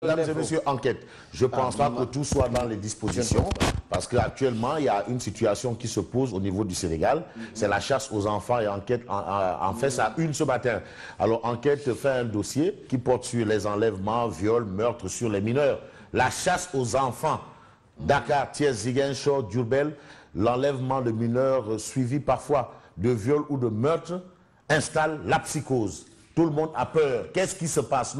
Mesdames et messieurs, enquête. Je ne pense pas que tout soit dans les dispositions, parce qu'actuellement, il y a une situation qui se pose au niveau du Sénégal. C'est la chasse aux enfants et enquête en fait ça une ce matin. Alors, enquête fait un dossier qui porte sur les enlèvements, viols, meurtres sur les mineurs. La chasse aux enfants. Dakar, Thiès, Ziguinchor, Diourbel, l'enlèvement de mineurs suivi parfois de viols ou de meurtres installe la psychose. Tout le monde a peur. Qu'est-ce qui se passe?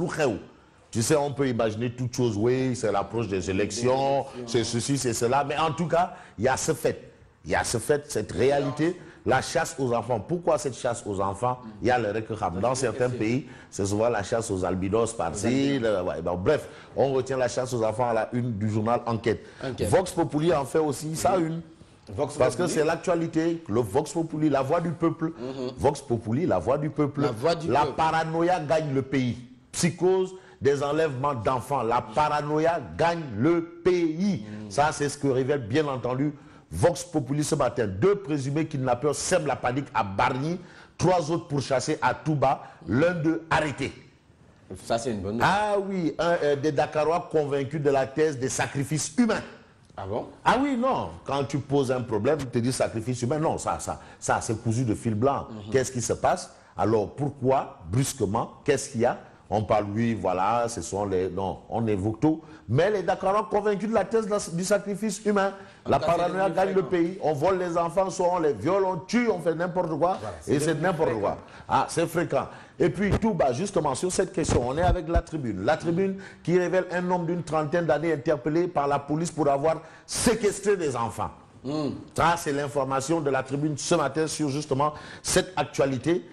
Tu sais, on peut imaginer toutes choses, oui, c'est l'approche des élections, c'est ceci, c'est cela, mais en tout cas, il y a ce fait. Il y a ce fait, cette réalité, la chasse aux enfants. Pourquoi cette chasse aux enfants? Il y a le Rekham. Dans certains pays, c'est souvent la chasse aux albinos par-ci. Bref, on retient la chasse aux enfants à la une du journal Enquête. Vox Populi en fait aussi ça une. Parce que c'est l'actualité, le Vox Populi, la voix du peuple. Vox Populi, la voix du peuple. La paranoïa gagne le pays. Psychose des enlèvements d'enfants. La paranoïa gagne le pays. Ça, c'est ce que révèle bien entendu Vox Populi ce matin. 2 présumés kidnappeurs sèment la panique à Bargny. 3 autres pourchassés à Touba. L'un d'eux arrêté. Ça, c'est une bonne nouvelle. Ah oui, des Dakarois convaincus de la thèse des sacrifices humains. Ah bon? Ah oui, non. Quand tu poses un problème, tu te dis sacrifice humain. Non, ça c'est cousu de fil blanc. Qu'est-ce qui se passe? Alors, pourquoi, brusquement, qu'est-ce qu'il y a? On parle, oui, voilà, ce sont les... Non, on évoque tout. Mais les Dakarois convaincus de la thèse du sacrifice humain. La paranoïa gagne le pays. On vole les enfants, soit on les viole, on tue, on fait n'importe quoi. Voilà, et c'est n'importe quoi. Ah, c'est fréquent. Et puis, tout bas, justement, sur cette question, on est avec La Tribune. La Tribune qui révèle un homme d'une trentaine d'années interpellé par la police pour avoir séquestré des enfants. Ça, c'est l'information de La Tribune ce matin sur, justement, cette actualité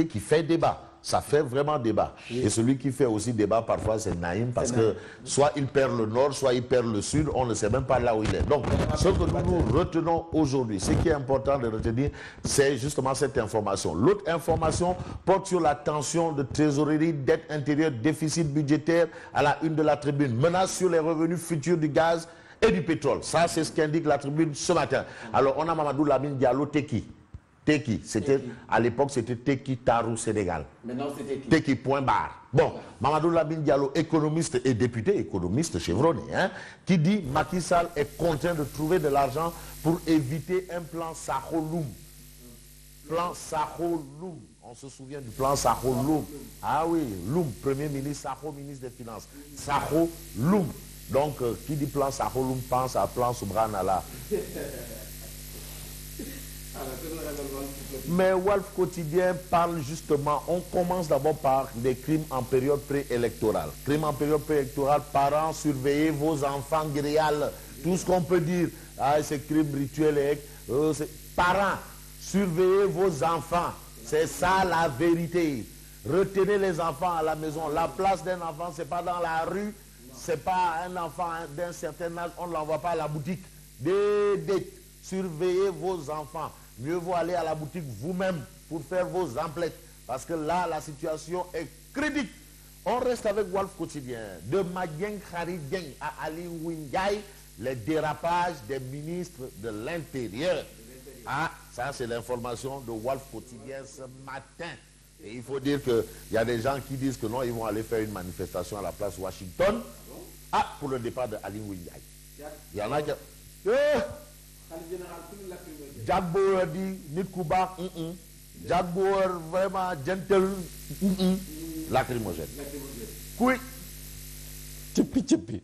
qui fait débat. Ça fait vraiment débat. Oui. Et celui qui fait aussi débat parfois, c'est Naïm, parce que soit il perd le nord, soit il perd le sud, on ne sait même pas là où il est. Donc, ce que nous retenons aujourd'hui, ce qui est important de retenir, c'est justement cette information. L'autre information porte sur la tension de trésorerie, dette intérieure, déficit budgétaire à la une de La Tribune. Menace sur les revenus futurs du gaz et du pétrole. Ça, c'est ce qu'indique La Tribune ce matin. Alors, on a Mamadou Lamine Diallo Teki. C'était à l'époque c'était Teki Tarou Sénégal. Maintenant c'est Teki point barre. Bon, Mamadou Lamine Diallo, économiste et député, économiste chevronné, hein, qui dit Macky Sall est contraint de trouver de l'argent pour éviter un plan Sakho-Loum. Plan Sakho-Loum. On se souvient du plan Sakho-Loum. Ah oui, Loum, Premier ministre, Sakho, ministre des Finances. Sakho-Loum. Donc, qui dit plan Sakho-Loum pense à plan Subhanallah. Mais Walf Quotidien parle justement, on commence d'abord par des crimes en période préélectorale. Crimes en période préélectorale, parents, surveillez vos enfants grillales. Tout ce qu'on peut dire, ah, c'est crime rituel. Parents, surveillez vos enfants. C'est ça la vérité. Retenez les enfants à la maison. La place d'un enfant, ce n'est pas dans la rue. Ce n'est pas un enfant d'un certain âge, on ne l'envoie pas à la boutique. Surveillez vos enfants. Mieux vaut aller à la boutique vous-même pour faire vos emplettes. Parce que là, la situation est critique. On reste avec Walf Quotidien. De Madieng Kharidien à Ali Wingay, les dérapages des ministres de l'Intérieur. Ah, ça c'est l'information de Walf Quotidien ce matin. Et il faut dire qu'il y a des gens qui disent que non, ils vont aller faire une manifestation à la place Washington. Ah, pour le départ de Ali Wingay. Il y en a qui... Jack Bauer dit nit ku baax Jack Bauer vraiment gentle lacrymogène. Kuy cëppi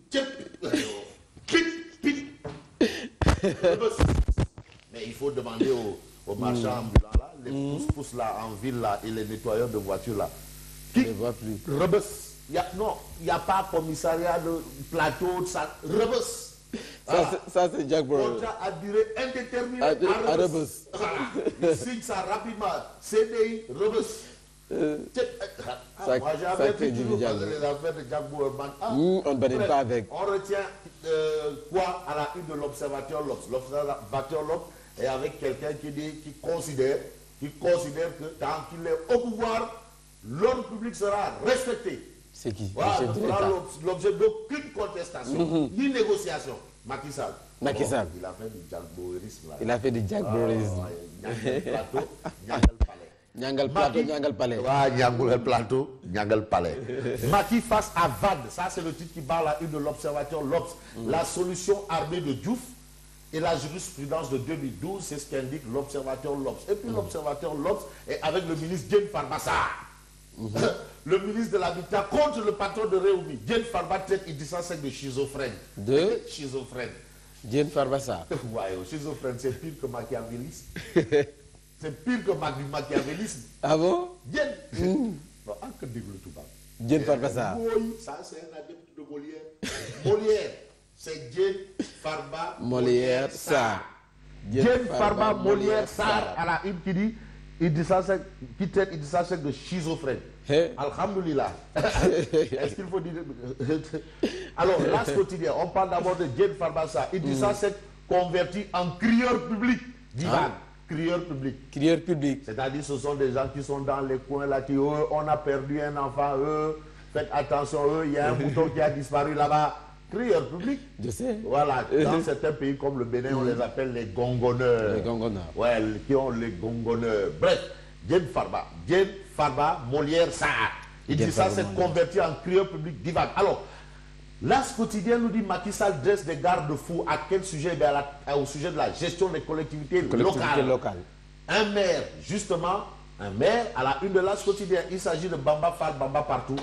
mais il faut demander aux marchands ambulants là, les pousse-pousse là en ville là et les nettoyeurs de voitures là. Qui ne voit plus. Rebus. Non, il n'y a pas commissariat de plateau, ça. Rebus. Ça c'est Jack Bauer. Contrat à durée indéterminée à Rebus. Il signe ça rapidement. CDI Rebus. Moi j'avais fait toujours les affaires de Jack Bauer. On ne badine pas avec. On retient quoi à la une de l'Observateur L'Obs. L'Observateur L'Obs est avec quelqu'un qui considère que tant qu'il est au pouvoir, l'ordre public sera respecté. C'est qui? Voilà, ce sera l'objet d'aucune contestation, ni négociation. Macky Sall. Macky Sall. Il a fait du Jack Bauerisme. Il a fait du Jack Bauerisme. Nyangal Plateau, Nyangal Palais. Niangal Plateau, Niangal Palais. Ouais, Niangal Plateau, Niangal Palais. Macky face à VAD, ça c'est le titre qui parle à une de l'Observateur l'Obs. La solution armée de Diouf et la jurisprudence de 2012, c'est ce qu'indique l'Observateur l'Obs. Et puis l'Observateur l'Obs est avec le ministre Diène Farba Sarr. Le ministre de l'Habitat contre le patron de Réumi. Diène Farba traite Idrissa Seck de schizophrène. De schizophrène. Diène Farba Sarr. Ouais, schizophrène, c'est pire que machiavélisme. C'est pire que machiavélisme. Ah bon? Diène. Non, que dégoûte tout bas. Diène Farba Sarr. Ça, c'est un adepte de Molière. Molière, c'est Diène Farba Molière Sarr. Diène Farba Molière Sarr à la une qui dit Idrissa Seck, qui traite Idrissa Seck de schizophrène. Hey. Alhamdoulilah. Est-ce qu'il faut dire... Alors, l'As quotidien, on parle d'abord de Diène Farba Sarr. Idrissa Seck converti en crieur public. Divan, crieur public. Crieur public. C'est-à-dire ce sont des gens qui sont dans les coins là, qui, on a perdu un enfant, faites attention, il y a un bouton qui a disparu là-bas. Crieur public. Je sais. Voilà, dans certains pays comme le Bénin, on les appelle les gongonneurs. Les gongonneurs. Ouais, qui ont les gongonneurs. Bref, Diène Farba, Molière Sarr. Il dit ça, c'est converti en crieur public divan. Alors, l'As quotidien nous dit Macky Sall dresse des garde-fous. À quel sujet? Au sujet de la gestion des collectivités locales. Un maire, justement, un maire à la une de l'As quotidien. Il s'agit de Bamba Fall, Bamba partout.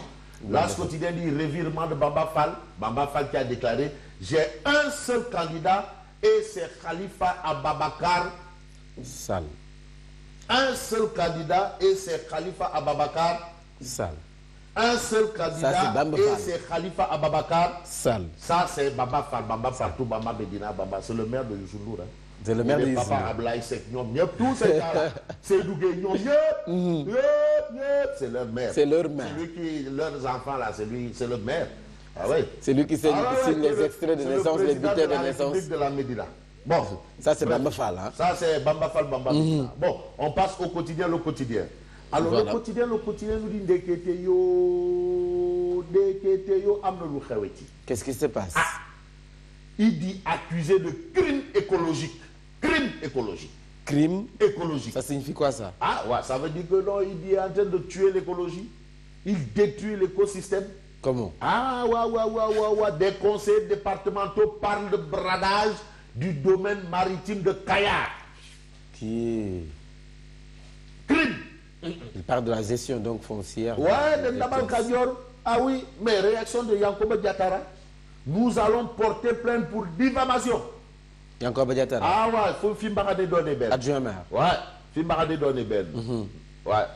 L'As quotidien dit revirement de Bamba Fall qui a déclaré j'ai un seul candidat et c'est Khalifa Ababakar Sall. Un seul candidat et c'est Khalifa Ababakar Sall. Un seul candidat et c'est Khalifa Ababakar Sall. Ça c'est Bamba Fall, Bamba partout, Bamba Medina, Bamba. C'est le maire de Youssou Ndour. C'est le maire de Youssou Ndour. Papa Ablaye Seck, tous ces gars-là. C'est Dougué, c'est leur maire. C'est leur maire. C'est lui qui, leurs enfants là, c'est le maire. Ah oui. C'est lui qui signe les extraits de naissance, les bulletins de naissance. De la Médina. Bon. Ça c'est Bamba Fall. Hein? Ça c'est Bamba Fall, Bamba Médina. Bon, on passe au quotidien, le quotidien. Alors voilà. le quotidien nous dit Ndekete yo amnolu khaweti. Qu'est-ce qui se passe? Il dit accusé de crime écologique. Crime écologique. Crime écologique. Ça signifie quoi ça? Ah ouais, ça veut dire que non, il est en train de tuer l'écologie. Il détruit l'écosystème. Comment? Ah ouais. Des conseils départementaux parlent de bradage du domaine maritime de Kayar. Qui? Crime. Il parle de la gestion donc foncière. Ouais, de Ndabal Kadior. Ah oui, mais réaction de Yankoba Diatara. Nous allons porter plainte pour diffamation. Yankoba Diatara. Ah ouais, il faut Fimbara de donner belle. Adjoint maire. Ouais, Fimbara de donner belle. Ouais.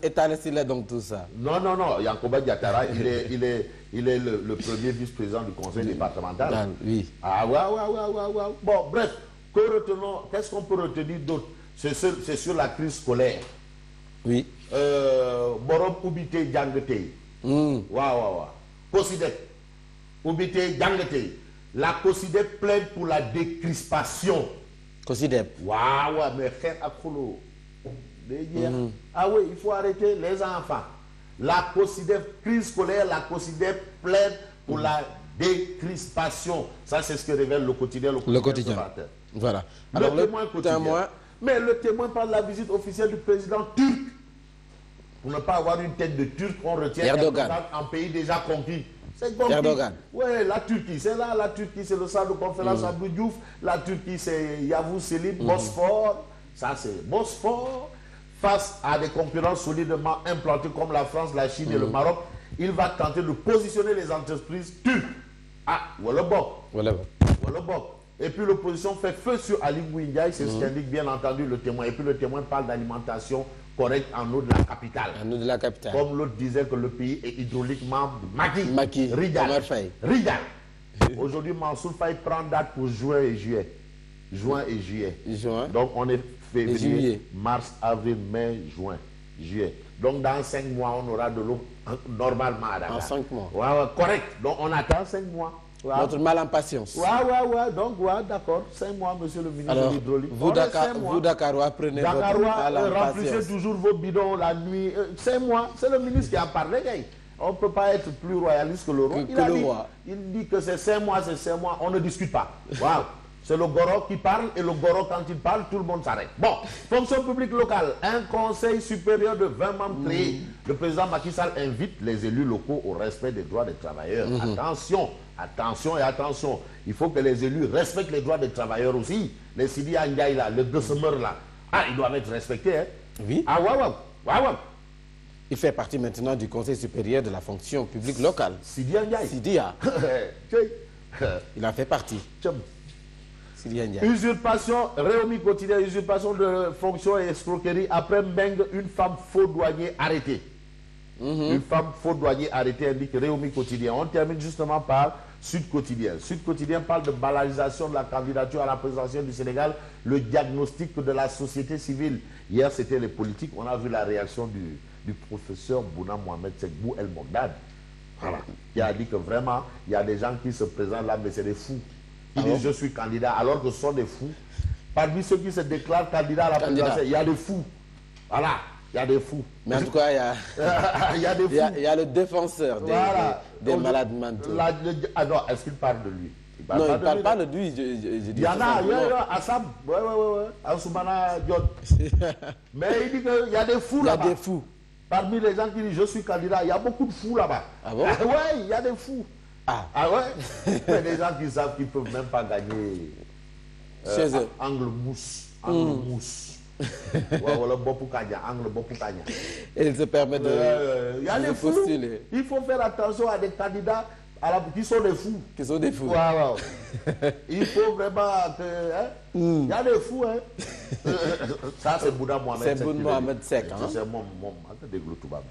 Étalez donc tout ça. Non. Yankoba Diatara, il est le premier vice-président du conseil départemental. Oui. Ah ouais. Bon, bref, qu'est-ce qu'on peut retenir d'autre? C'est sur la crise scolaire. Oui. Borom Oubité Djangete. Waouh. COSIDEP. Oubité Djangete. La COSIDEP plaide pour la décrispation. COSIDEP. Waouh, mais frère Akolo. Ah oui, il faut arrêter les enfants. La COSIDEP, crise scolaire, la COSIDEP plaide pour la décrispation. Ça, c'est ce que révèle le quotidien. Le quotidien. Voilà. Alors, le témoin. Mais le témoin parle de la visite officielle du président turc. Pour ne pas avoir une tête de turc, on retient Erdogan en pays déjà conquis. C'est Erdogan. Oui, la Turquie, c'est là. La Turquie, c'est le centre de conférence à Diouf. La Turquie, c'est Yavuz Selim, Bosphore. Ça, c'est Bosphore. Face à des concurrents solidement implantés comme la France, la Chine et le Maroc, il va tenter de positionner les entreprises turques. Ah, voilà bon. Et puis l'opposition fait feu sur Ali Ngouille, c'est ce qu'indique bien entendu le témoin. Et puis le témoin parle d'alimentation correcte en eau de la capitale. En eau de la capitale. Comme l'autre disait que le pays est hydrauliquement maquis. Rigal. Aujourd'hui, Mansour Faye prend date pour juin et juillet. Donc on est février, mars, avril, mai, juin, juillet. Donc dans 5 mois, on aura de l'eau normalement à Dakar. En 5 mois. Ouais, correct. Donc on attend 5 mois. Notre mal en patience. Ouais. Donc, d'accord. 5 mois, monsieur le ministre de l'hydraulique. Vous, Dakarois, prenez votre mal en patience. Remplissez toujours vos bidons la nuit. 5 mois. C'est le ministre qui a parlé, gars. On ne peut pas être plus royaliste que le roi. Il dit que c'est 5 mois, On ne discute pas. Waouh. C'est le Goro qui parle et le Goro, quand il parle, tout le monde s'arrête. Bon, fonction publique locale, un conseil supérieur de 20 membres créé. Le président Macky Sall invite les élus locaux au respect des droits des travailleurs. Attention, attention et attention. Il faut que les élus respectent les droits des travailleurs aussi. Les Sidi Ndiaye là, les Gossemer là, ils doivent être respectés. Hein? Oui. Ah ouais. Il fait partie maintenant du Conseil supérieur de la fonction publique locale. Sidi Ndiaye. Sidia. Il en fait partie. Sidi Ndiaye. Usurpation, Réumi quotidien, usurpation de fonction et escroquerie après Mbengue, une femme faux douanier arrêtée. Une femme faux douanier arrêtée, indique Réumi quotidien. On termine justement par Sud Quotidien. Sud Quotidien parle de banalisation de la candidature à la présidentielle du Sénégal, le diagnostic de la société civile. Hier, c'était les politiques. On a vu la réaction du professeur Bouna Mohamed Sekbou El Mogdad, voilà, qui a dit que vraiment, il y a des gens qui se présentent là, mais c'est des fous. Ils disent je suis candidat, alors que ce sont des fous. Parmi ceux qui se déclarent candidats à la présidentielle, il y a des fous. Voilà, il y a des fous. Mais en tout cas, il y a, il y a des fous. Il y a le défenseur des malades mentaux. Ah non, est-ce qu'il parle de lui? Il ne parle pas de lui. Il y en a, Assam, ouais, Assoumana Diop. Mais il dit qu'il y a des fous là-bas. Il y a des fous. Parmi les gens qui disent je suis candidat, il y a beaucoup de fous là-bas. Ah bon? Ouais, il y a des fous. Ah ouais? Il y a des gens qui savent qu'ils ne peuvent même pas gagner chez eux. Angle mousse. Angle mousse. Voilà, angle Bopukanya. Et il se permet de, il y a des fous. Postuler. Il faut faire attention à des candidats qui sont des fous. Qui sont des fous. Ouais. Il faut vraiment que... Il y a des fous. Hein. Ça, c'est Bouddha Mohamed Sek. C'est Bouddha Mohamed Sek. C'est mon... Déglu Toubab.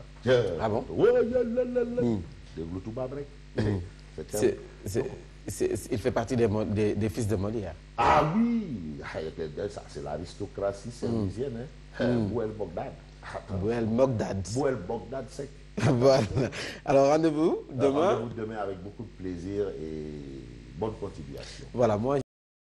Ah bon? Oui, Déglu Toubab. Il fait partie des fils de Molière. Ah oui, ça c'est l'aristocratie servisienne. Bouel Mogdad. Bouel Mogdad. Bouel Mogdad Sek. Voilà. Alors rendez-vous demain. Rendez-vous demain avec beaucoup de plaisir et bonne continuation. Voilà, moi.